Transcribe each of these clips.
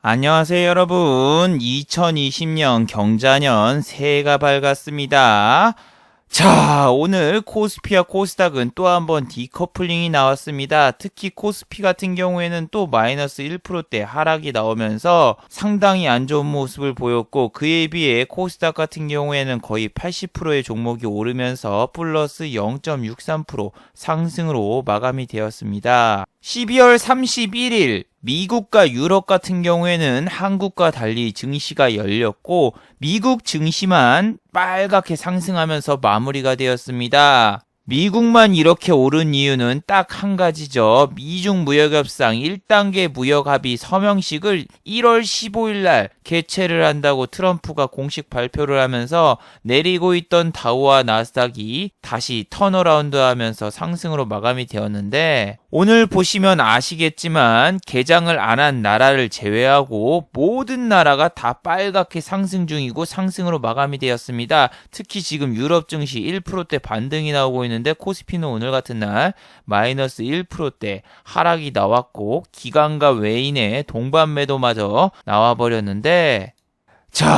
안녕하세요 여러분. 2020년 경자년 새해가 밝았습니다. 자, 오늘 코스피와 코스닥은 또 한번 디커플링이 나왔습니다. 특히 코스피 같은 경우에는 또 마이너스 1%대 하락이 나오면서 상당히 안 좋은 모습을 보였고, 그에 비해 코스닥 같은 경우에는 거의 80%의 종목이 오르면서 플러스 0.63% 상승으로 마감이 되었습니다. 12월 31일 미국과 유럽 같은 경우에는 한국과 달리 증시가 열렸고, 미국 증시만 빨갛게 상승하면서 마무리가 되었습니다. 미국만 이렇게 오른 이유는 딱 한 가지죠. 미중 무역협상 1단계 무역합의 서명식을 1월 15일 날 개최를 한다고 트럼프가 공식 발표를 하면서 내리고 있던 다우와 나스닥이 다시 턴어라운드 하면서 상승으로 마감이 되었는데, 오늘 보시면 아시겠지만 개장을 안 한 나라를 제외하고 모든 나라가 다 빨갛게 상승 중이고 상승으로 마감이 되었습니다. 특히 지금 유럽 증시 1%대 반등이 나오고 있는데, 코스피는 오늘 같은 날 마이너스 1%대 하락이 나왔고, 기관과 외인의 동반 매도마저 나와버렸는데, 자,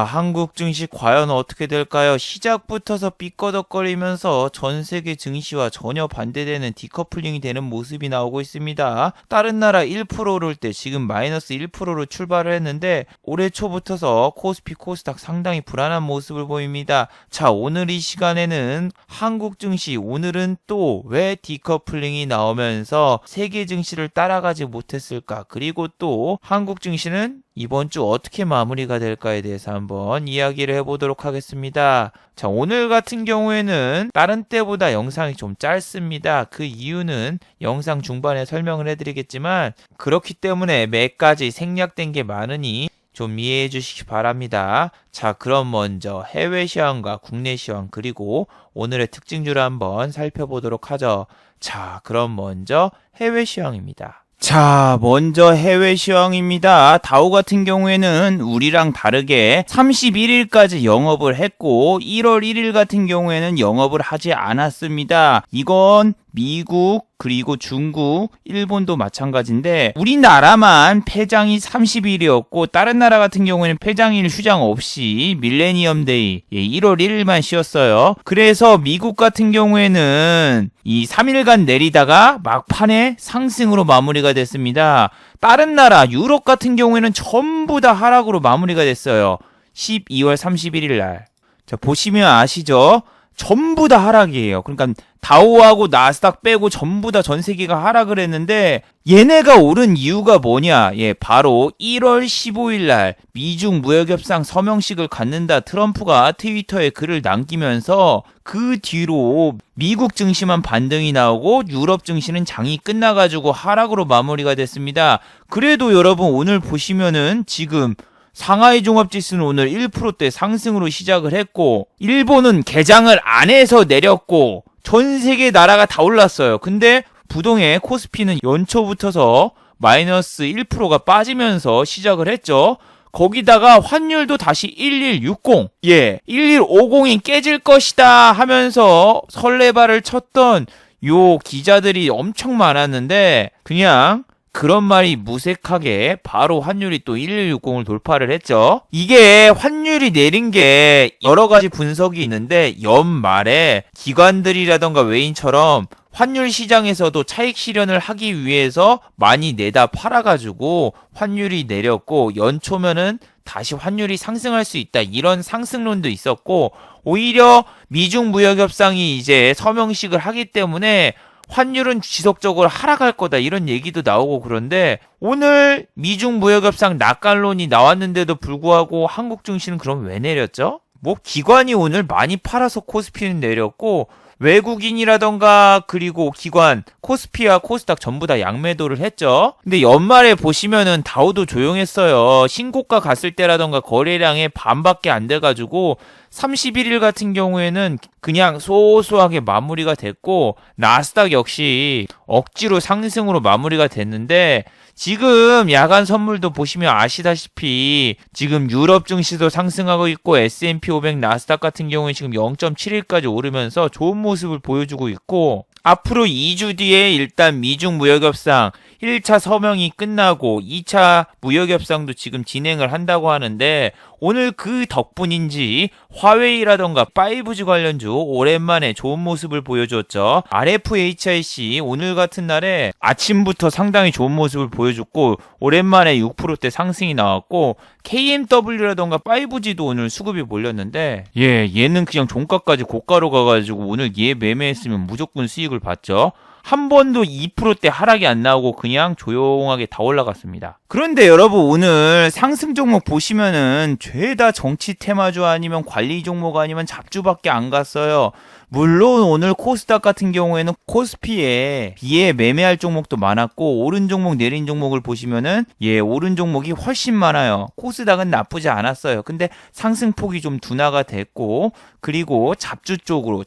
한국 증시 과연 어떻게 될까요? 시작부터서 삐꺼덕거리면서 전 세계 증시와 전혀 반대되는 디커플링이 되는 모습이 나오고 있습니다. 다른 나라 1% 오를 때 지금 마이너스 1%로 출발을 했는데, 올해 초부터서 코스피, 코스닥 상당히 불안한 모습을 보입니다. 자, 오늘 이 시간에는 한국 증시, 오늘은 또 왜 디커플링이 나오면서 세계 증시를 따라가지 못했을까? 그리고 또 한국 증시는 이번 주 어떻게 마무리가 될까에 대해서 한번 이야기를 해보도록 하겠습니다. 자, 오늘 같은 경우에는 다른 때보다 영상이 좀 짧습니다. 그 이유는 영상 중반에 설명을 해드리겠지만, 그렇기 때문에 몇 가지 생략된 게 많으니 좀 이해해 주시기 바랍니다. 자, 그럼 먼저 해외 시황과 국내 시황, 그리고 오늘의 특징주를 한번 살펴보도록 하죠. 자, 그럼 먼저 해외 시황입니다. 자, 먼저 해외 시황입니다. 다우 같은 경우에는 우리랑 다르게 31일까지 영업을 했고, 1월 1일 같은 경우에는 영업을 하지 않았습니다. 이건 미국, 그리고 중국, 일본도 마찬가지인데, 우리나라만 폐장이 30일이었고 다른 나라 같은 경우에는 폐장일 휴장 없이 밀레니엄 데이 1월 1일만 쉬었어요. 그래서 미국 같은 경우에는 이 3일간 내리다가 막판에 상승으로 마무리가 됐습니다. 다른 나라 유럽 같은 경우에는 전부 다 하락으로 마무리가 됐어요. 12월 31일 날. 자, 보시면 아시죠? 전부 다 하락이에요. 그러니까 다우하고 나스닥 빼고 전부 다 전 세계가 하락을 했는데, 얘네가 오른 이유가 뭐냐? 바로 1월 15일 날 미중 무역협상 서명식을 갖는다 트럼프가 트위터에 글을 남기면서, 그 뒤로 미국 증시만 반등이 나오고 유럽 증시는 장이 끝나가지고 하락으로 마무리가 됐습니다. 그래도 여러분 오늘 보시면은 지금 상하이 종합지수는 오늘 1%대 상승으로 시작을 했고, 일본은 개장을 안 해서 내렸고, 전 세계 나라가 다 올랐어요. 근데 부동의 코스피는 연초부터서 마이너스 1%가 빠지면서 시작을 했죠. 거기다가 환율도 다시 1160, 1150이 깨질 것이다 하면서 설레발을 쳤던 요 기자들이 엄청 많았는데, 그냥 그런 말이 무색하게 바로 환율이 또 1160을 돌파를 했죠. 이게 환율이 내린 게 여러 가지 분석이 있는데, 연말에 기관들이라던가 외인처럼 환율 시장에서도 차익 실현을 하기 위해서 많이 내다 팔아가지고 환율이 내렸고, 연초면은 다시 환율이 상승할 수 있다, 이런 상승론도 있었고, 오히려 미중 무역협상이 이제 서명식을 하기 때문에 환율은 지속적으로 하락할 거다, 이런 얘기도 나오고. 그런데 오늘 미중 무역협상 낙관론이 나왔는데도 불구하고 한국 증시는 그럼 왜 내렸죠? 뭐 기관이 오늘 많이 팔아서 코스피는 내렸고, 외국인이라던가 그리고 기관, 코스피와 코스닥 전부 다 양매도를 했죠. 근데 연말에 보시면은 다우도 조용했어요. 신고가 갔을 때라던가 거래량의 반밖에 안 돼가지고 31일 같은 경우에는 그냥 소소하게 마무리가 됐고, 나스닥 역시 억지로 상승으로 마무리가 됐는데, 지금 야간 선물도 보시면 아시다시피 지금 유럽 증시도 상승하고 있고, S&P 500 나스닥 같은 경우에 지금 0.71까지 오르면서 좋은 모습을 보여주고 있고, 앞으로 2주 뒤에 일단 미중 무역협상 1차 서명이 끝나고 2차 무역협상도 지금 진행을 한다고 하는데 오늘 그 덕분인지 화웨이라던가 5G 관련주 오랜만에 좋은 모습을 보여줬죠. RFHIC 오늘 같은 날에 아침부터 상당히 좋은 모습을 보여줬고 오랜만에 6%대 상승이 나왔고 KMW라던가 5G도 오늘 수급이 몰렸는데 얘는 그냥 종가까지 고가로 가가지고 오늘 얘 매매했으면 무조건 수익을 봤죠. 한 번도 2%대 하락이 안 나오고 그냥 조용하게 다 올라갔습니다. 그런데 여러분 오늘 상승 종목 보시면은 죄다 정치 테마주 아니면 관리 종목 아니면 잡주밖에 안 갔어요. 물론 오늘 코스닥 같은 경우에는 코스피에 비해 매매할 종목도 많았고 오른 종목 내린 종목을 보시면은 오른 종목이 훨씬 많아요. 코스닥은 나쁘지 않았어요. 근데 상승폭이 좀 둔화가 됐고 그리고 잡주 쪽으로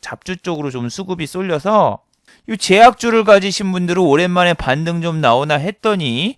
좀 수급이 쏠려서 이 제약주를 가지신 분들은 오랜만에 반등 좀 나오나 했더니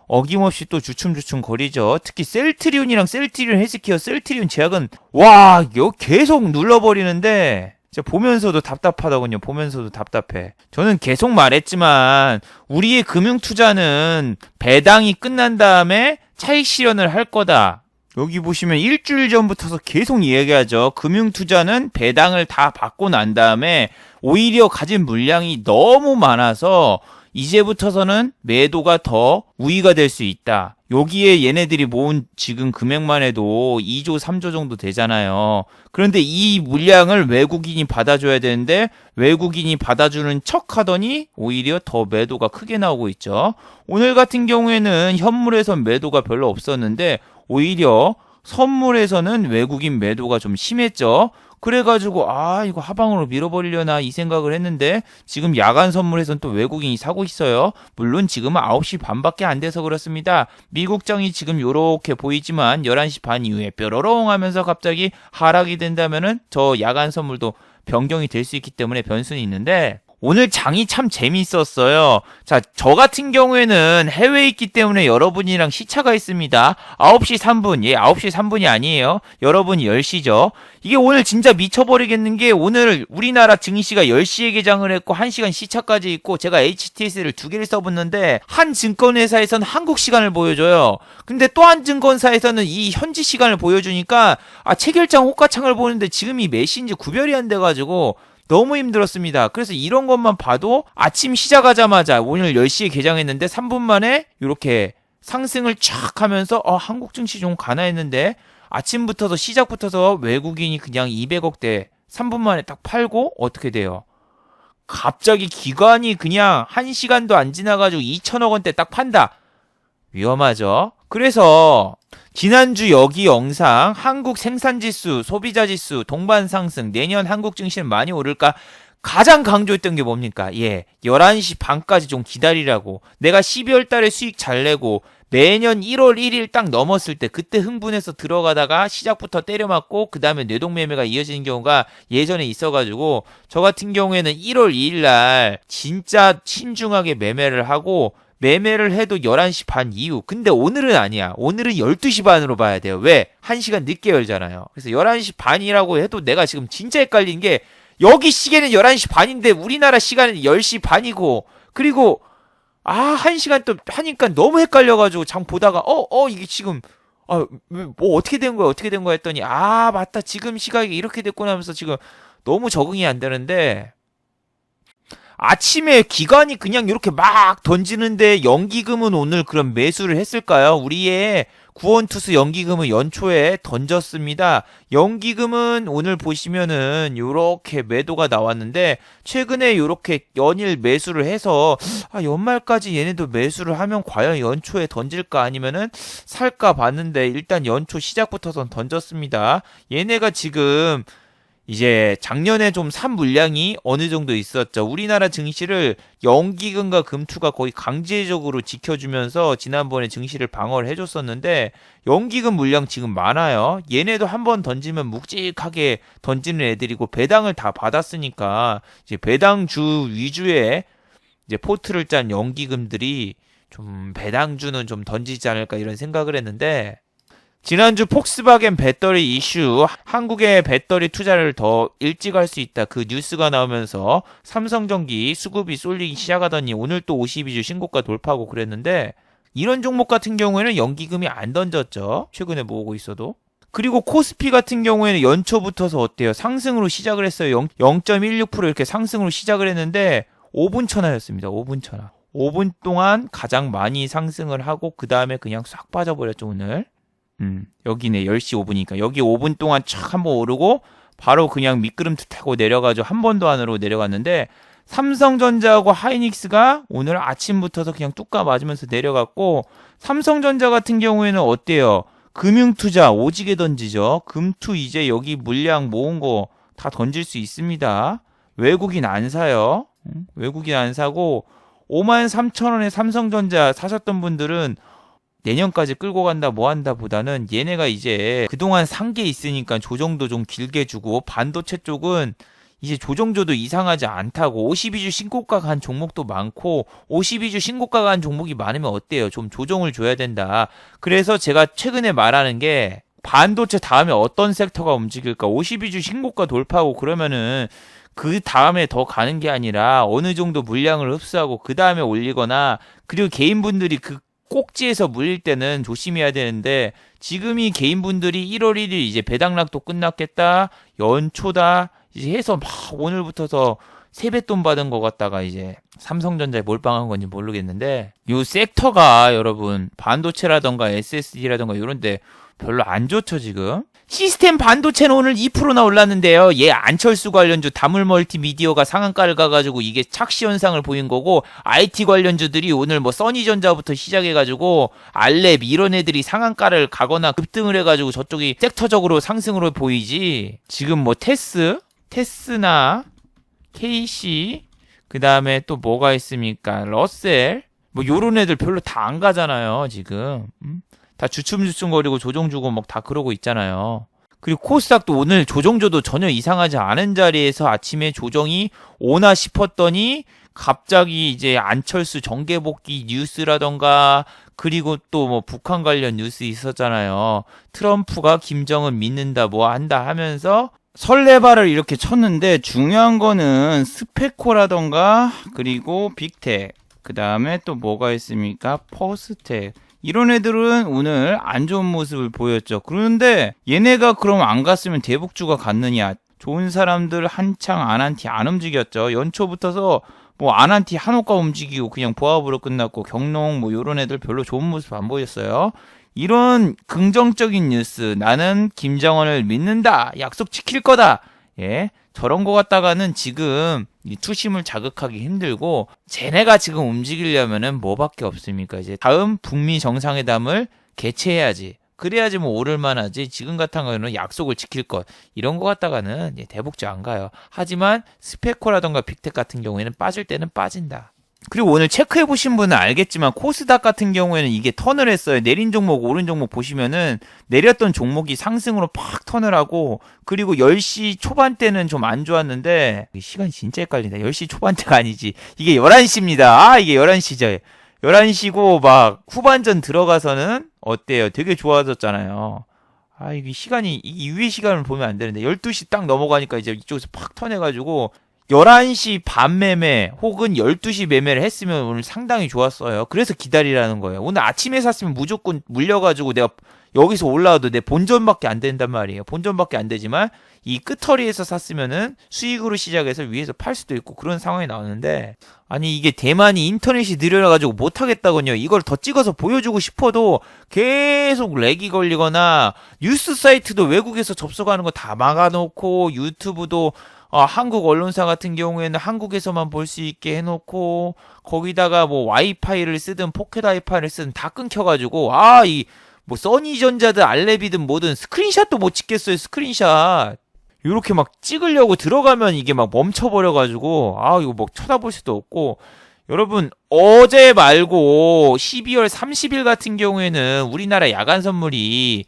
어김없이 또 주춤주춤 거리죠. 특히 셀트리온이랑 셀트리온 헬스케어, 셀트리온 제약은 이거 계속 눌러버리는데 보면서도 답답하더군요. 보면서도 답답해. 저는 계속 말했지만 우리의 금융투자는 배당이 끝난 다음에 차익 실현을 할 거다. 여기 보시면 일주일 전부터 계속 이야기하죠. 금융투자는 배당을 다 받고 난 다음에 오히려 가진 물량이 너무 많아서 이제부터서는 매도가 더 우위가 될 수 있다. 여기에 얘네들이 모은 지금 금액만 해도 2조, 3조 정도 되잖아요. 그런데 이 물량을 외국인이 받아줘야 되는데 외국인이 받아주는 척 하더니 오히려 더 매도가 크게 나오고 있죠. 오늘 같은 경우에는 현물에선 매도가 별로 없었는데 오히려 선물에서는 외국인 매도가 좀 심했죠. 그래가지고 이거 하방으로 밀어버리려나 이 생각을 했는데 지금 야간 선물에선 또 외국인이 사고 있어요. 물론 지금은 9시 반밖에 안 돼서 그렇습니다. 미국장이 지금 요렇게 보이지만 11시 반 이후에 뾰로롱 하면서 갑자기 하락이 된다면은 저 야간 선물도 변경이 될 수 있기 때문에 변수는 있는데 오늘 장이 참 재밌었어요. 자, 저 같은 경우에는 해외에 있기 때문에 여러분이랑 시차가 있습니다. 9시 3분. 9시 3분이 아니에요. 여러분이 10시죠. 이게 오늘 진짜 미쳐버리겠는 게 오늘 우리나라 증시가 10시에 개장을 했고 1시간 시차까지 있고 제가 HTS를 2개를 써봤는데 한 증권회사에서는 한국 시간을 보여줘요. 근데 또 한 증권사에서는 이 현지 시간을 보여주니까 체결장 호가창을 보는데 지금이 몇 시인지 구별이 안 돼가지고 너무 힘들었습니다. 그래서 이런 것만 봐도 아침 시작하자마자 오늘 10시에 개장했는데 3분 만에 이렇게 상승을 쫙 하면서 한국 증시 좀 가나 했는데 아침부터서 시작부터서 외국인이 그냥 200억대 3분 만에 딱 팔고 어떻게 돼요? 갑자기 기관이 그냥 1시간도 안 지나가지고 2천억 원대 딱 판다. 위험하죠? 그래서 지난주 여기 영상 한국 생산지수, 소비자지수, 동반상승, 내년 한국 증시는 많이 오를까? 가장 강조했던 게 뭡니까? 11시 반까지 좀 기다리라고. 내가 12월 달에 수익 잘 내고 매년 1월 1일 딱 넘었을 때 그때 흥분해서 들어가다가 시작부터 때려맞고 그 다음에 뇌동매매가 이어지는 경우가 예전에 있어가지고 저 같은 경우에는 1월 2일 날 진짜 신중하게 매매를 하고 매매를 해도 11시 반 이후. 근데 오늘은 아니야. 오늘은 12시 반으로 봐야 돼요. 왜? 1시간 늦게 열잖아요. 그래서 11시 반이라고 해도 내가 지금 진짜 헷갈린 게 여기 시계는 11시 반인데 우리나라 시간은 10시 반이고 그리고 1시간 또 하니까 너무 헷갈려가지고 장 보다가 이게 지금 뭐 어떻게 된 거야 했더니 맞다 지금 시각이 이렇게 됐구나 하면서 지금 너무 적응이 안 되는데 아침에 기관이 그냥 이렇게 막 던지는데 연기금은 오늘 그럼 매수를 했을까요? 우리의 구원투수 연기금은 연초에 던졌습니다. 연기금은 오늘 보시면은 요렇게 매도가 나왔는데 최근에 요렇게 연일 매수를 해서 연말까지 얘네도 매수를 하면 과연 연초에 던질까 아니면은 살까 봤는데 일단 연초 시작부터선 던졌습니다. 얘네가 지금 이제 작년에 좀 산 물량이 어느 정도 있었죠. 우리나라 증시를 연기금과 금투가 거의 강제적으로 지켜주면서 지난번에 증시를 방어를 해줬었는데 연기금 물량 지금 많아요. 얘네도 한번 던지면 묵직하게 던지는 애들이고 배당을 다 받았으니까 이제 배당주 위주의 이제 포트를 짠 연기금들이 좀 배당주는 좀 던지지 않을까 이런 생각을 했는데 지난주 폭스바겐 배터리 이슈, 한국의 배터리 투자를 더 일찍 할 수 있다. 그 뉴스가 나오면서 삼성전기 수급이 쏠리기 시작하더니 오늘 또 52주 신고가 돌파하고 그랬는데, 이런 종목 같은 경우에는 연기금이 안 던졌죠. 최근에 모으고 있어도. 그리고 코스피 같은 경우에는 연초부터서 어때요? 상승으로 시작을 했어요. 0.16% 이렇게 상승으로 시작을 했는데 5분 천하였습니다. 5분 천하. 5분 동안 가장 많이 상승을 하고 그 다음에 그냥 싹 빠져버렸죠, 오늘. 여기네. 10시 5분이니까. 여기 5분 동안 촥 한번 오르고 바로 그냥 미끄럼틀 타고 내려가지고 한 번도 안으로 내려갔는데, 삼성전자하고 하이닉스가 오늘 아침부터서 그냥 뚝까 맞으면서 내려갔고, 삼성전자 같은 경우에는 어때요? 금융투자 오지게 던지죠. 금투 이제 여기 물량 모은 거 다 던질 수 있습니다. 외국인 안 사요. 외국인 안 사고 53,000원에 삼성전자 사셨던 분들은 내년까지 끌고 간다 뭐 한다 보다는 얘네가 이제 그동안 산 게 있으니까 조정도 좀 길게 주고, 반도체 쪽은 이제 조정조도 이상하지 않다고. 52주 신고가 간 종목도 많고 52주 신고가 간 종목이 많으면 어때요? 좀 조정을 줘야 된다. 그래서 제가 최근에 말하는 게, 반도체 다음에 어떤 섹터가 움직일까? 52주 신고가 돌파하고 그러면은 그 다음에 더 가는 게 아니라 어느 정도 물량을 흡수하고 그 다음에 올리거나, 그리고 개인분들이 그 꼭지에서 물릴 때는 조심해야 되는데, 지금이 개인분들이 1월 1일 이제 배당락도 끝났겠다, 연초다 이제 해서 막 오늘부터서 세뱃돈 받은 것 같다가 이제 삼성전자에 몰빵한 건지 모르겠는데, 요 섹터가 여러분 반도체라던가 SSD라던가 이런데 별로 안 좋죠 지금. 시스템 반도체는 오늘 2%나 올랐는데요. 얘 안철수 관련주 다물 멀티미디어가 상한가를 가가지고 이게 착시 현상을 보인 거고, IT 관련주들이 오늘 뭐 써니전자부터 시작해가지고 알랩 이런 애들이 상한가를 가거나 급등을 해가지고 저쪽이 섹터적으로 상승으로 보이지. 지금 뭐 테스나 KC, 그 다음에 또 뭐가 있습니까? 러셀, 뭐 요런 애들 별로 다 안 가잖아요 지금. 다 주춤주춤거리고 조정 주고 막 다 그러고 있잖아요. 그리고 코스닥도 오늘 조정줘도 전혀 이상하지 않은 자리에서 아침에 조정이 오나 싶었더니 갑자기 이제 안철수 정계복귀 뉴스라던가, 그리고 또 뭐 북한 관련 뉴스 있었잖아요. 트럼프가 김정은 믿는다 뭐 한다 하면서 설레발을 이렇게 쳤는데, 중요한 거는 스페코라던가 그리고 빅텍, 그 다음에 또 뭐가 있습니까? 퍼스텍, 이런 애들은 오늘 안 좋은 모습을 보였죠. 그런데 얘네가 그럼 안 갔으면 대북주가 갔느냐? 좋은 사람들 한창 안한티 안 움직였죠. 연초부터서 뭐 안한티 한호가 움직이고 그냥 보합으로 끝났고, 경농 뭐 요런 애들 별로 좋은 모습 안 보였어요. 이런 긍정적인 뉴스, 나는 김정은을 믿는다, 약속 지킬 거다, 예, 저런 거 갖다가는 지금 이 투심을 자극하기 힘들고, 쟤네가 지금 움직이려면은 뭐밖에 없습니까? 이제 다음 북미 정상회담을 개최해야지. 그래야지 뭐 오를만 하지. 지금 같은 경우는 약속을 지킬 것, 이런 거 갖다가는 대북주 안 가요. 하지만 스페코라던가 빅텍 같은 경우에는 빠질 때는 빠진다. 그리고 오늘 체크해보신 분은 알겠지만 코스닥 같은 경우에는 이게 턴을 했어요. 내린 종목, 오른 종목 보시면은 내렸던 종목이 상승으로 팍 턴을 하고, 그리고 10시 초반대는 좀 안 좋았는데, 시간이 진짜 헷갈린다. 10시 초반대가 아니지. 이게 11시입니다. 아, 이게 11시죠. 11시고 막 후반전 들어가서는 어때요? 되게 좋아졌잖아요. 아, 이게 시간이, 이 위의 시간을 보면 안 되는데 12시 딱 넘어가니까 이제 이쪽에서 팍 턴해가지고 11시 반 매매 혹은 12시 매매를 했으면 오늘 상당히 좋았어요. 그래서 기다리라는 거예요. 오늘 아침에 샀으면 무조건 물려가지고 내가 여기서 올라와도 내 본전밖에 안 된단 말이에요. 본전밖에 안 되지만 이 끝허리에서 샀으면은 수익으로 시작해서 위에서 팔 수도 있고 그런 상황이 나오는데, 아니 이게 대만이 인터넷이 느려가지고 못하겠다군요. 이걸 더 찍어서 보여주고 싶어도 계속 렉이 걸리거나, 뉴스 사이트도 외국에서 접속하는 거 다 막아놓고, 유튜브도 한국 언론사 같은 경우에는 한국에서만 볼 수 있게 해놓고, 거기다가 뭐 와이파이를 쓰든 포켓 와이파이를 쓰든 다 끊겨가지고, 뭐 써니전자든 알레비든 뭐든 스크린샷도 못 찍겠어요. 스크린샷 요렇게 막 찍으려고 들어가면 이게 막 멈춰버려가지고 이거 뭐 쳐다볼 수도 없고. 여러분, 어제 말고 12월 30일 같은 경우에는 우리나라 야간 선물이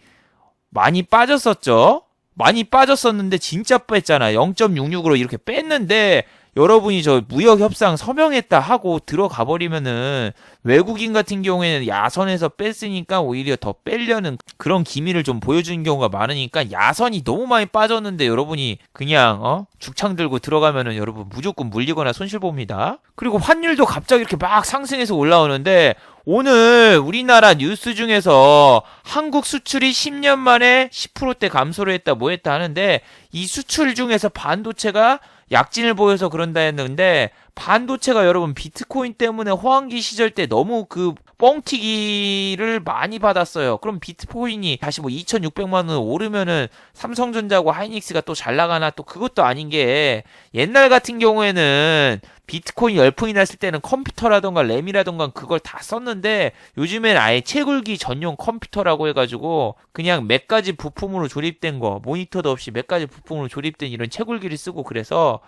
많이 빠졌었죠. 많이 빠졌었는데 진짜 뺐잖아. 0.66으로 이렇게 뺐는데 여러분이 저 무역협상 서명했다 하고 들어가 버리면은 외국인 같은 경우에는 야선에서 뺐으니까 오히려 더 빼려는 그런 기미를 좀 보여주는 경우가 많으니까 야선이 너무 많이 빠졌는데 여러분이 그냥 죽창 들고 들어가면은 여러분 무조건 물리거나 손실봅니다. 그리고 환율도 갑자기 이렇게 막 상승해서 올라오는데 오늘 우리나라 뉴스 중에서 한국 수출이 10년 만에 10%대 감소를 했다 뭐 했다 하는데 이 수출 중에서 반도체가 약진을 보여서 그런다 했는데 반도체가 여러분 비트코인 때문에 호황기 시절 때 너무 그 뻥튀기를 많이 받았어요. 그럼 비트코인이 다시 뭐 2,600만 원 오르면은 삼성전자고 하이닉스가 또 잘 나가나 또 그것도 아닌 게 옛날 같은 경우에는 비트코인 열풍이 났을 때는 컴퓨터라던가 램이라던가 그걸 다 썼는데 요즘엔 아예 채굴기 전용 컴퓨터라고 해가지고 그냥 몇 가지 부품으로 조립된 거 모니터도 없이 몇 가지 부품으로 조립된 이런 채굴기를 쓰고 그래서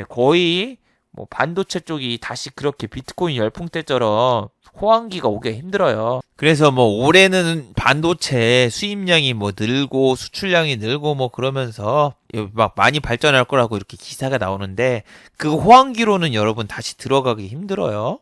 거의 뭐 반도체 쪽이 다시 그렇게 비트코인 열풍 때처럼 호황기가 오기가 힘들어요. 그래서 뭐 올해는 반도체 수입량이 뭐 늘고 수출량이 늘고 뭐 그러면서 막 많이 발전할 거라고 이렇게 기사가 나오는데 그 호황기로는 여러분 다시 들어가기 힘들어요.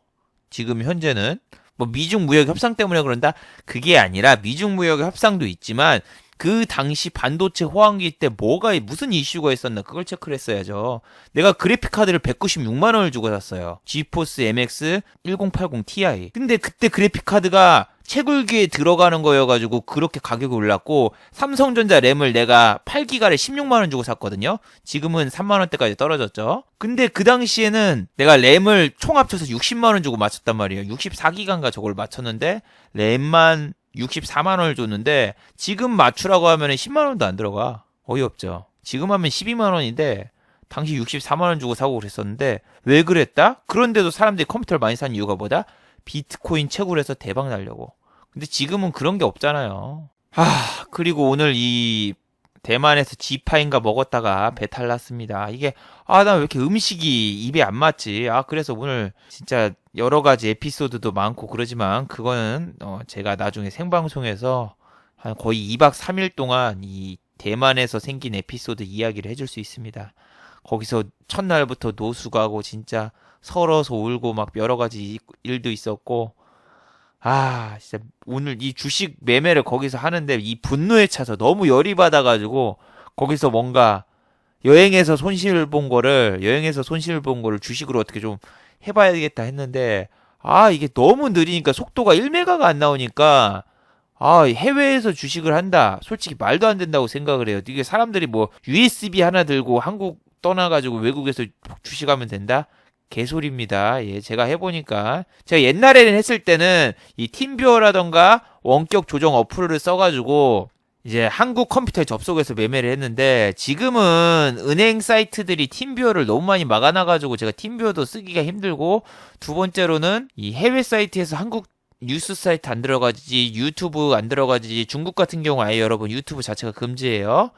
지금 현재는 뭐 미중 무역 협상 때문에 그런다? 그게 아니라 미중 무역 협상도 있지만 그 당시 반도체 호황기 때 무슨 이슈가 있었나 그걸 체크를 했어야죠. 내가 그래픽카드를 196만 원을 주고 샀어요. 지포스 MX 1080 Ti. 근데 그때 그래픽카드가 채굴기에 들어가는 거여가지고 그렇게 가격이 올랐고 삼성전자 램을 내가 8기가를 16만 원 주고 샀거든요. 지금은 3만 원대까지 떨어졌죠. 근데 그 당시에는 내가 램을 총 합쳐서 60만 원 주고 맞췄단 말이에요. 64기가인가 저걸 맞췄는데 램만 64만 원을 줬는데 지금 맞추라고 하면 10만 원도 안 들어가. 어이없죠. 지금 하면 12만 원인데 당시 64만 원 주고 사고 그랬었는데 왜 그랬다? 그런데도 사람들이 컴퓨터를 많이 산 이유가 뭐다? 비트코인 채굴해서 대박 날려고. 근데 지금은 그런 게 없잖아요. 그리고 오늘 이 대만에서 지파인가 먹었다가 배탈 났습니다. 이게 나 왜 이렇게 음식이 입에 안 맞지? 그래서 오늘 진짜 여러 가지 에피소드도 많고 그러지만 그거는 제가 나중에 생방송에서 한 거의 2박 3일 동안 이 대만에서 생긴 에피소드 이야기를 해줄 수 있습니다. 거기서 첫날부터 노수 가고 진짜 서러서 울고 막 여러 가지 일도 있었고 진짜 오늘 이 주식 매매를 거기서 하는데 이 분노에 차서 너무 열이 받아가지고 거기서 뭔가 여행에서 손실 본 거를 주식으로 어떻게 좀 해봐야겠다 했는데 이게 너무 느리니까 속도가 1메가가 안 나오니까 해외에서 주식을 한다. 솔직히 말도 안 된다고 생각을 해요. 이게 사람들이 뭐 USB 하나 들고 한국 떠나가지고 외국에서 주식하면 된다? 개소리입니다. 제가 해보니까 제가 옛날에는 했을 때는 이 팀뷰어라던가 원격 조정 어플을 써가지고 이제 한국 컴퓨터에 접속해서 매매를 했는데 지금은 은행 사이트들이 팀뷰어를 너무 많이 막아놔가지고 제가 팀뷰어도 쓰기가 힘들고 두 번째로는 이 해외 사이트에서 한국 뉴스 사이트 안 들어가지 유튜브 안 들어가지 중국 같은 경우 아예 여러분 유튜브 자체가 금지예요.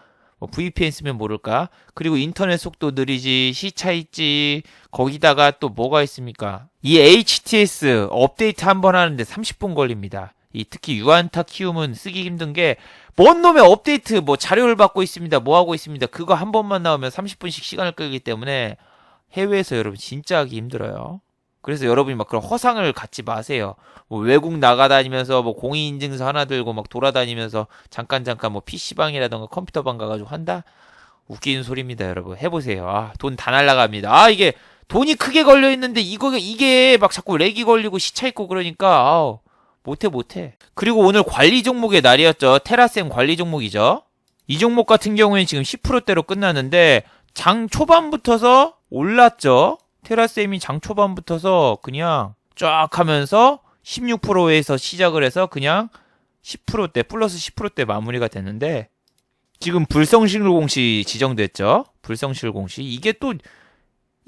VPN 쓰면 모를까? 그리고 인터넷 속도 느리지, 시차 있지, 거기다가 또 뭐가 있습니까? 이 HTS 업데이트 한 번 하는데 30분 걸립니다. 특히 유안타 키움은 쓰기 힘든 게, 뭔 놈의 업데이트, 뭐 자료를 받고 있습니다, 뭐 하고 있습니다. 그거 한 번만 나오면 30분씩 시간을 끌기 때문에 해외에서 여러분 진짜 하기 힘들어요. 그래서 여러분이 막 그런 허상을 갖지 마세요. 뭐 외국 나가다니면서 뭐 공인인증서 하나 들고 막 돌아다니면서 잠깐 뭐 PC방이라던가 컴퓨터방 가가지고 한다? 웃기는 소리입니다, 여러분. 해보세요. 돈 다 날라갑니다. 이게 돈이 크게 걸려있는데 이게 막 자꾸 렉이 걸리고 시차 있고 그러니까 못해. 그리고 오늘 관리 종목의 날이었죠. 테라셈 관리 종목이죠. 이 종목 같은 경우에는 지금 10%대로 끝났는데 장 초반부터서 올랐죠. 테라셈이 장 초반부터서 그냥 쫙 하면서 16%에서 시작을 해서 그냥 10%대 플러스 10%대 마무리가 됐는데 지금 불성실공시 지정됐죠. 불성실공시 이게 또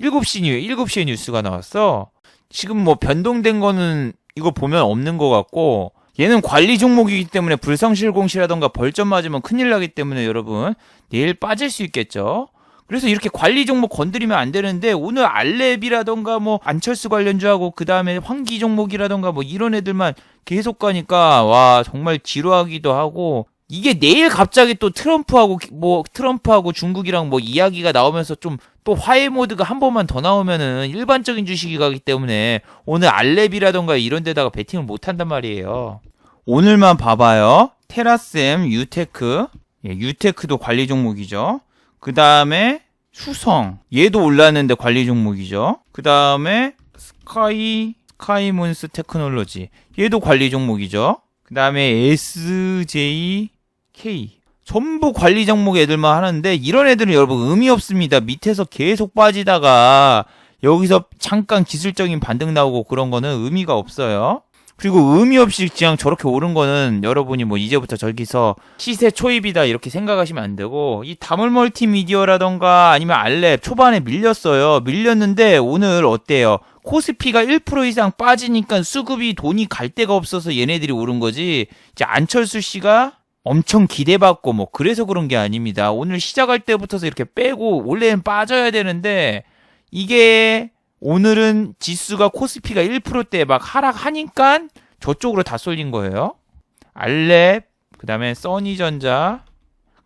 7시에 뉴스가 나왔어. 지금 뭐 변동된 거는 이거 보면 없는 것 같고 얘는 관리 종목이기 때문에 불성실공시라던가 벌점 맞으면 큰일 나기 때문에 여러분 내일 빠질 수 있겠죠. 그래서 이렇게 관리 종목 건드리면 안 되는데 오늘 알렙이라던가 뭐 안철수 관련주하고 그 다음에 환기 종목이라던가 뭐 이런 애들만 계속 가니까 와 정말 지루하기도 하고 이게 내일 갑자기 또 트럼프하고 중국이랑 뭐 이야기가 나오면서 좀 또 화해 모드가 한 번만 더 나오면은 일반적인 주식이 가기 때문에 오늘 알렙이라던가 이런 데다가 베팅을 못 한단 말이에요. 오늘만 봐봐요. 테라셈, 유테크. 예, 유테크도 관리 종목이죠. 그 다음에 수성. 얘도 올랐는데 관리 종목이죠. 그 다음에 스카이문스 테크놀로지. 얘도 관리 종목이죠. 그 다음에 SJK. 전부 관리 종목 애들만 하는데 이런 애들은 여러분 의미 없습니다. 밑에서 계속 빠지다가 여기서 잠깐 기술적인 반등 나오고 그런 거는 의미가 없어요. 그리고 의미 없이 그냥 저렇게 오른 거는 여러분이 뭐 이제부터 저기서 시세 초입이다 이렇게 생각하시면 안 되고, 이 다물 멀티미디어라던가 아니면 알렙 초반에 밀렸어요. 밀렸는데 오늘 어때요? 코스피가 1% 이상 빠지니까 수급이 돈이 갈 데가 없어서 얘네들이 오른 거지, 이제 안철수 씨가 엄청 기대받고 뭐 그래서 그런 게 아닙니다. 오늘 시작할 때부터서 이렇게 빼고 원래는 빠져야 되는데 이게 오늘은 지수가 코스피가 1%대 막 하락하니까 저쪽으로 다 쏠린 거예요. 알렙, 그 다음에 써니전자,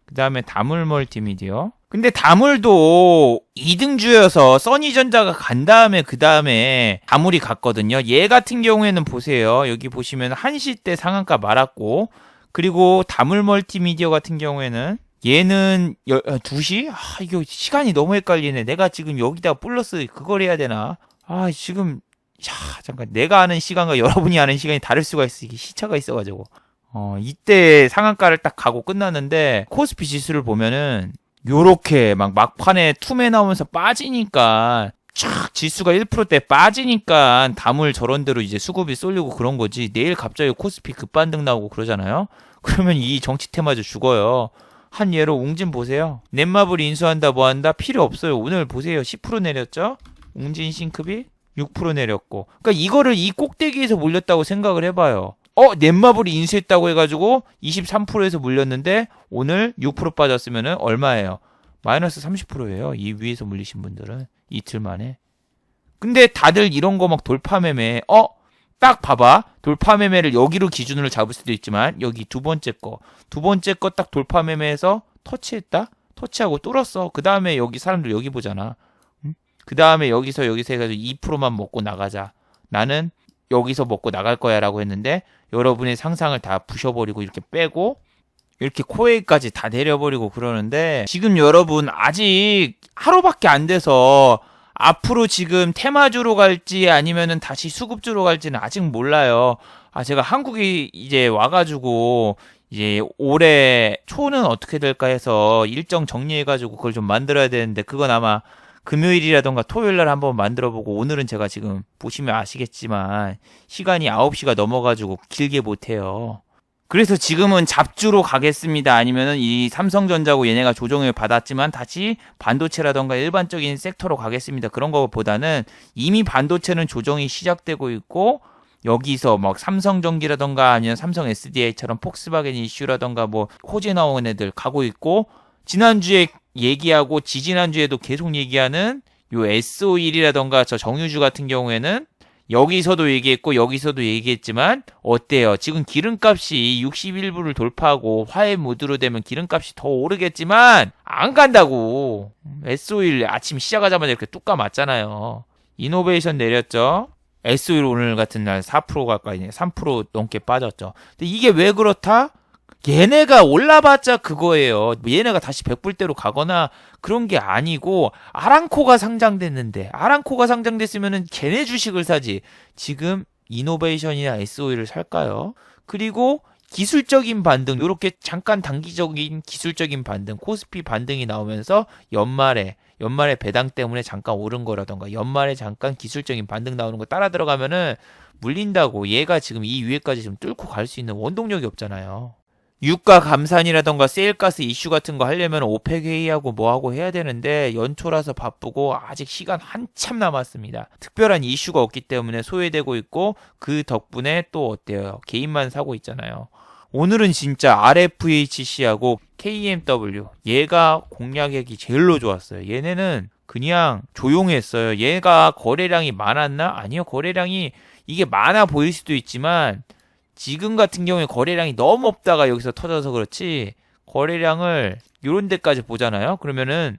그 다음에 다물 멀티미디어. 근데 다물도 2등주여서 써니전자가 간 다음에 그 다음에 다물이 갔거든요. 얘 같은 경우에는 보세요. 여기 보시면 1시 때 상한가 말았고, 그리고 다물 멀티미디어 같은 경우에는 얘는 2시? 이거 시간이 너무 헷갈리네. 내가 지금 여기다가 플러스 그걸 해야 되나? 지금 잠깐 내가 아는 시간과 여러분이 아는 시간이 다를 수가 있어. 이게 시차가 있어가지고 이때 상한가를 딱 가고 끝났는데, 코스피 지수를 보면은 요렇게 막 막판에 투매 나오면서 빠지니까 촥 지수가 1%대 빠지니까 다물 저런 대로 이제 수급이 쏠리고 그런 거지. 내일 갑자기 코스피 급반등 나오고 그러잖아요. 그러면 이 정치 테마주 죽어요. 한 예로 웅진 보세요. 넷마블 인수한다 뭐한다 필요 없어요. 오늘 보세요. 10% 내렸죠. 웅진 싱크비 6% 내렸고. 그러니까 이거를 이 꼭대기에서 몰렸다고 생각을 해봐요. 넷마블이 인수했다고 해가지고 23%에서 물렸는데 오늘 6% 빠졌으면은 얼마예요? 마이너스 30%예요. 이 위에서 물리신 분들은 이틀 만에. 근데 다들 이런 거 막 돌파 매매, 딱 봐봐. 돌파 매매를 여기로 기준으로 잡을 수도 있지만 여기 두 번째 거 딱 돌파 매매해서 터치했다? 터치하고 뚫었어. 그 다음에 여기 사람들 여기 보잖아. 그 다음에 여기서 해가지고 2%만 먹고 나가자. 나는 여기서 먹고 나갈 거야 라고 했는데 여러분의 상상을 다 부셔버리고 이렇게 빼고 이렇게 코에까지 다 내려버리고 그러는데, 지금 여러분 아직 하루밖에 안 돼서 앞으로 지금 테마주로 갈지 아니면은 다시 수급주로 갈지는 아직 몰라요. 제가 한국에 이제 와가지고 이제 올해 초는 어떻게 될까 해서 일정 정리해가지고 그걸 좀 만들어야 되는데, 그건 아마 금요일이라던가 토요일날 한번 만들어보고, 오늘은 제가 지금 보시면 아시겠지만 시간이 9시가 넘어가지고 길게 못해요. 그래서 지금은 잡주로 가겠습니다. 아니면은 이 삼성전자고 얘네가 조정을 받았지만 다시 반도체라던가 일반적인 섹터로 가겠습니다. 그런 것보다는 이미 반도체는 조정이 시작되고 있고, 여기서 막 삼성전기라던가 아니면 삼성 SDI처럼 폭스바겐 이슈라던가 뭐 호재 나온 애들 가고 있고, 지난주에 얘기하고 지지난주에도 계속 얘기하는 요 SO1이라던가 저 정유주 같은 경우에는 여기서도 얘기했고 여기서도 얘기했지만 어때요? 지금 기름값이 61불을 돌파하고 화해 모드로 되면 기름값이 더 오르겠지만 안 간다고. S51 아침 시작하자마자 이렇게 뚝 까맞잖아요. 이노베이션 내렸죠. S51 오늘 같은 날 4% 가까이 3% 넘게 빠졌죠. 근데 이게 왜 그렇다? 얘네가 올라봤자 그거예요. 얘네가 다시 100불대로 가거나 그런 게 아니고, 아랑코가 상장됐는데, 아랑코가 상장됐으면은 걔네 주식을 사지. 지금 이노베이션이나 SOE를 살까요? 그리고 기술적인 반등, 요렇게 잠깐 단기적인 기술적인 반등, 코스피 반등이 나오면서 연말에 배당 때문에 잠깐 오른 거라던가 연말에 잠깐 기술적인 반등 나오는 거 따라 들어가면은 물린다고. 얘가 지금 이 위에까지 좀 뚫고 갈 수 있는 원동력이 없잖아요. 유가 감산이라던가 세일가스 이슈 같은 거 하려면 오펙 회의하고 뭐하고 해야 되는데 연초라서 바쁘고 아직 시간 한참 남았습니다. 특별한 이슈가 없기 때문에 소외되고 있고, 그 덕분에 또 어때요? 개인만 사고 있잖아요. 오늘은 진짜 RFHC하고 KMW 얘가 공략액이 제일로 좋았어요. 얘네는 그냥 조용했어요. 얘가 거래량이 많았나? 아니요. 거래량이 이게 많아 보일 수도 있지만 지금 같은 경우에 거래량이 너무 없다가 여기서 터져서 그렇지, 거래량을 요런 데까지 보잖아요. 그러면은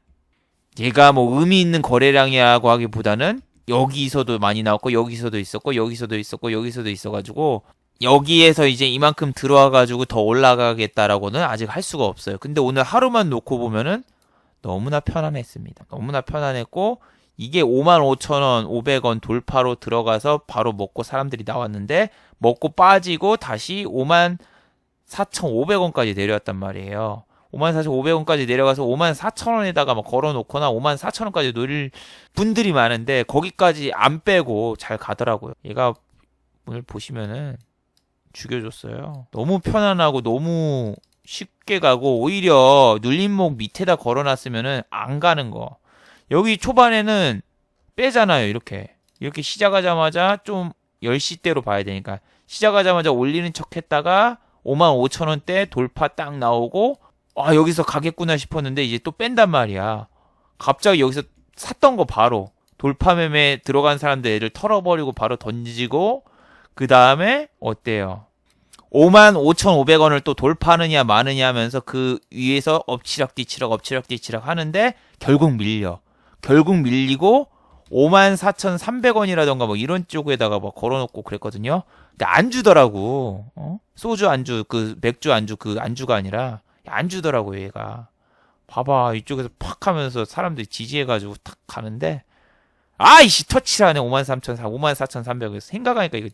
얘가 뭐 의미 있는 거래량이라고 하기보다는 여기서도 많이 나왔고 여기서도 있었고 여기서도 있었고 여기서도 있어가지고 여기에서 이제 이만큼 들어와가지고 더 올라가겠다라고는 아직 할 수가 없어요. 근데 오늘 하루만 놓고 보면은 너무나 편안했습니다. 너무나 편안했고 이게 55,000원, 500원 돌파로 들어가서 바로 먹고 사람들이 나왔는데 먹고 빠지고 다시 54,500원까지 내려왔단 말이에요. 54,500원까지 내려가서 54,000원에다가 막 걸어놓거나 54,000원까지 노릴 분들이 많은데 거기까지 안 빼고 잘 가더라고요. 얘가 오늘 보시면은 죽여줬어요. 너무 편안하고 너무 쉽게 가고 오히려 눌림목 밑에다 걸어놨으면은 안 가는 거. 여기 초반에는 빼잖아요. 이렇게 시작하자마자 좀 10시대로 봐야 되니까 시작하자마자 올리는 척 했다가 55,000원대 돌파 딱 나오고 아 여기서 가겠구나 싶었는데 이제 또 뺀단 말이야. 갑자기 여기서 샀던 거 바로 돌파 매매 들어간 사람들 애를 털어버리고 바로 던지고 그 다음에 어때요? 55,500원을 또 돌파하느냐 마느냐 하면서 그 위에서 엎치락뒤치락 하는데 결국 밀리고 54,300원이라던가 뭐 이런 쪽에다가 뭐 걸어놓고 그랬거든요. 근데 안 주더라고. 소주 안주, 그 맥주 안주, 그 안주가 아니라 안 주더라고 얘가. 봐봐 이쪽에서 팍 하면서 사람들이 지지해가지고 탁 가는데 아이씨 터치를 하네. 54,300원 생각하니까 이거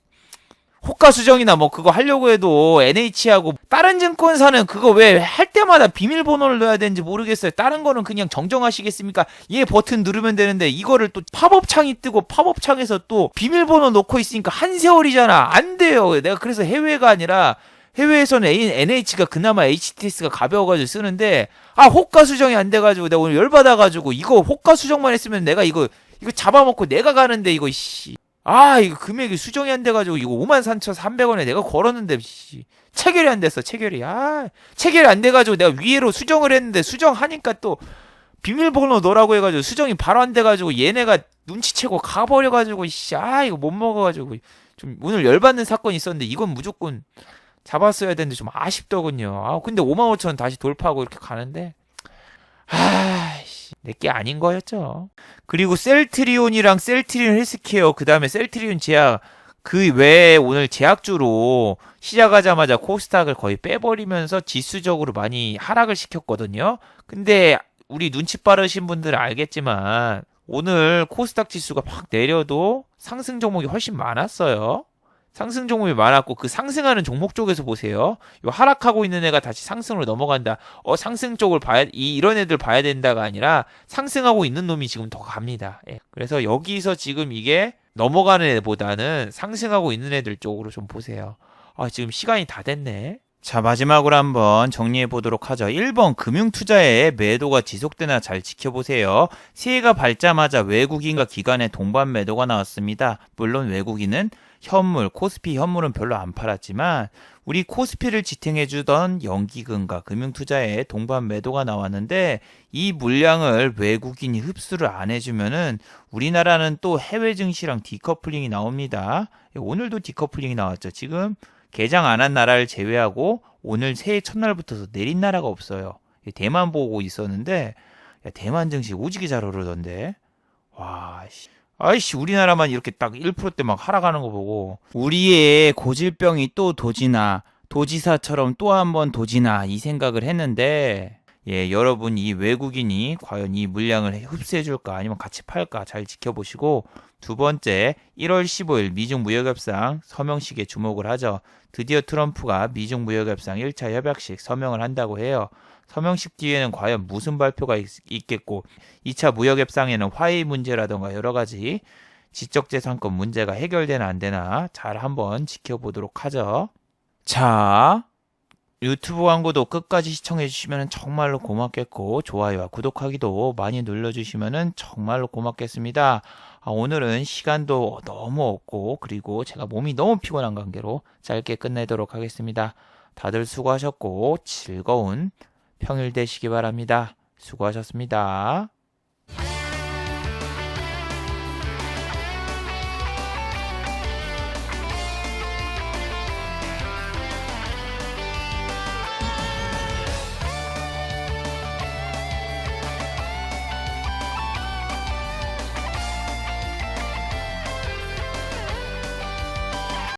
호가 수정이나 뭐 그거 하려고 해도 NH하고 다른 증권사는 그거 왜 할 때마다 비밀번호를 넣어야 되는지 모르겠어요. 다른 거는 그냥 정정하시겠습니까? 얘 버튼 누르면 되는데 이거를 또 팝업 창이 뜨고 팝업 창에서 또 비밀번호 넣고 있으니까 한 세월이잖아. 안 돼요. 내가 그래서 해외가 아니라 해외에서는 NH가 그나마 HTS가 가벼워가지고 쓰는데 호가 수정이 안 돼가지고 내가 오늘 열받아가지고 이거 호가 수정만 했으면 내가 이거 잡아먹고 내가 가는데 이거 이거 금액이 수정이 안 돼가지고 이거 54,300원에 내가 걸었는데 체결이 안 됐어. 체결이 안 돼가지고 내가 위로 수정을 했는데 수정하니까 또 비밀번호 넣으라고 해가지고 수정이 바로 안 돼가지고 얘네가 눈치채고 가버려가지고 이거 못 먹어가지고 좀 오늘 열받는 사건이 있었는데 이건 무조건 잡았어야 되는데 좀 아쉽더군요. 근데 55,000원 다시 돌파하고 이렇게 가는데 내게 아닌 거였죠. 그리고 셀트리온이랑 셀트리온 헬스케어 그 다음에 셀트리온 제약 그 외에 오늘 제약주로 시작하자마자 코스닥을 거의 빼버리면서 지수적으로 많이 하락을 시켰거든요. 근데 우리 눈치 빠르신 분들은 알겠지만 오늘 코스닥 지수가 막 내려도 상승 종목이 훨씬 많았어요. 상승 종목이 많았고 그 상승하는 종목 쪽에서 보세요. 요 하락하고 있는 애가 다시 상승으로 넘어간다. 상승 쪽을 이런 애들 봐야 된다가 아니라 상승하고 있는 놈이 지금 더 갑니다. 그래서 여기서 지금 이게 넘어가는 애보다는 상승하고 있는 애들 쪽으로 좀 보세요. 지금 시간이 다 됐네. 자, 마지막으로 한번 정리해 보도록 하죠. 1번 금융투자에 매도가 지속되나 잘 지켜보세요. 새해가 밝자마자 외국인과 기관의 동반 매도가 나왔습니다. 물론 외국인은 현물, 코스피 현물은 별로 안 팔았지만 우리 코스피를 지탱해주던 연기금과 금융투자에 동반 매도가 나왔는데 이 물량을 외국인이 흡수를 안 해주면은 우리나라는 또 해외 증시랑 디커플링이 나옵니다. 오늘도 디커플링이 나왔죠. 지금 개장 안 한 나라를 제외하고 오늘 새해 첫날부터 내린 나라가 없어요. 대만 보고 있었는데 대만 증시 오지게 잘 오르던데. 우리나라만 이렇게 딱 1%대 막 하락하는 거 보고 우리의 고질병이 또 도지사처럼 또 한 번 도지나 이 생각을 했는데 여러분 이 외국인이 과연 이 물량을 흡수해 줄까 아니면 같이 팔까 잘 지켜보시고 두 번째 1월 15일 미중 무역협상 서명식에 주목을 하죠. 드디어 트럼프가 미중 무역협상 1차 협약식 서명을 한다고 해요. 서명식 뒤에는 과연 무슨 발표가 있겠고 2차 무역협상에는 화해 문제라던가 여러 가지 지적재산권 문제가 해결되나 안 되나 잘 한번 지켜보도록 하죠. 자, 유튜브 광고도 끝까지 시청해 주시면 정말로 고맙겠고 좋아요와 구독하기도 많이 눌러주시면 정말로 고맙겠습니다. 오늘은 시간도 너무 없고 그리고 제가 몸이 너무 피곤한 관계로 짧게 끝내도록 하겠습니다. 다들 수고하셨고 즐거운 평일 되시기 바랍니다. 수고하셨습니다.